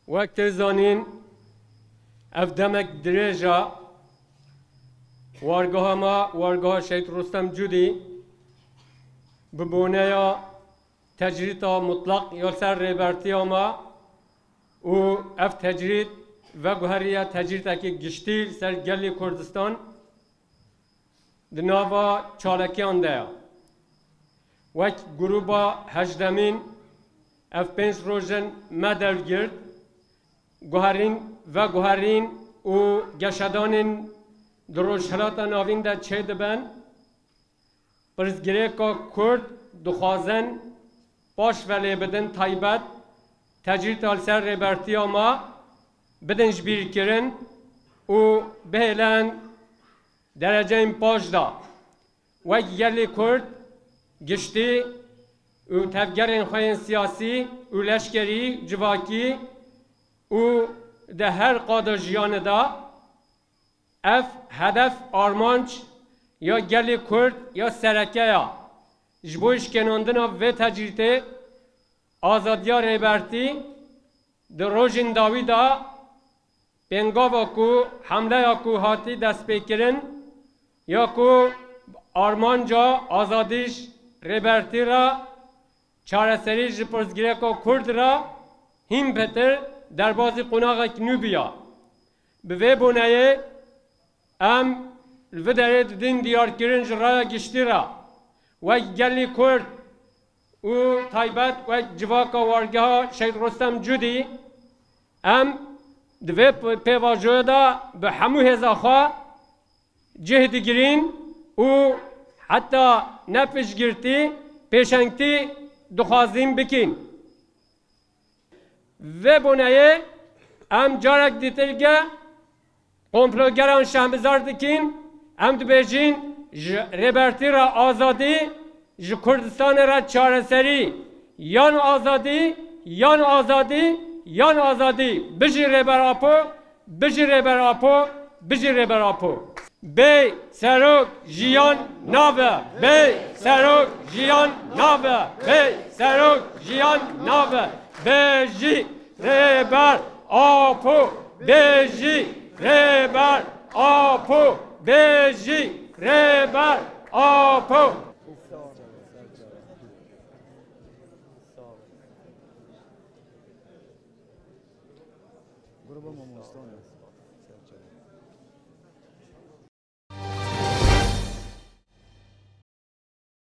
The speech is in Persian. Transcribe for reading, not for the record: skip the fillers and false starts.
وقت زانین افدمک درجا وارگاه ما وارگاه شهید رستم جودی ببونه یا تجرید مطلق یا سر ریبرتی ما و اف تجرید و گوهریه تجرید اکی گشتی سر گلی کردستان دناوا چالکی آنده وقت گروبا هجدمین اف پنج روزن مدر گرد گوهرین و گوهرین و گشدانین دروشهلات ناوین دا چه دبن پرزگیره که کرد دخوازن باش ولی بدن تایبت تجرید سر ریبرتی ما بدن جبیر کرن و بهلن درجه این پاش دا و یلی کرد گشتی و تفگرین خواهین سیاسی و لشکری جواکی و ده هر قادر جیان دا اف هدف آرمانچ یا گلی کرد یا سرکه یا جبوش کناندنا و تجریده آزادیا ریبرتی در روژین داوی دا پنگاوا کو حمله یا کو هاتی دست پیکرن یا کو آرمان جا آزادیش ریبرتی را چاره سری جپرزگیره کو کرد را هم بهتر در بازی قناغ کنو بیا به بونه ام الودرت دین دیار کرن جرای گشتی را و گلی کرد و تایبت و جواکا وارگاه شهید رستم جودی ام دوی پیواجوه دا به همو هزاخوا جهد گرین و حتی نفش گرتی پیشنگتی دخوازیم بکین و بونه ام جارک دیترگه کمپلوگران شهبزار دکین ام دو بیجین ریبرتی را آزادی ج کردستان را چاره سری یان آزادی یان آزادی یان آزادی بجی ریبر آپو بجی ریبر آپو بجی ریبر آپو بی سروک جیان ناوه بی سروک جیان ناوه بی سروک جیان ناوه بجی ریبر آپو بجی ریبر آپو بجی ریبر آپو Gruba Mamonstone.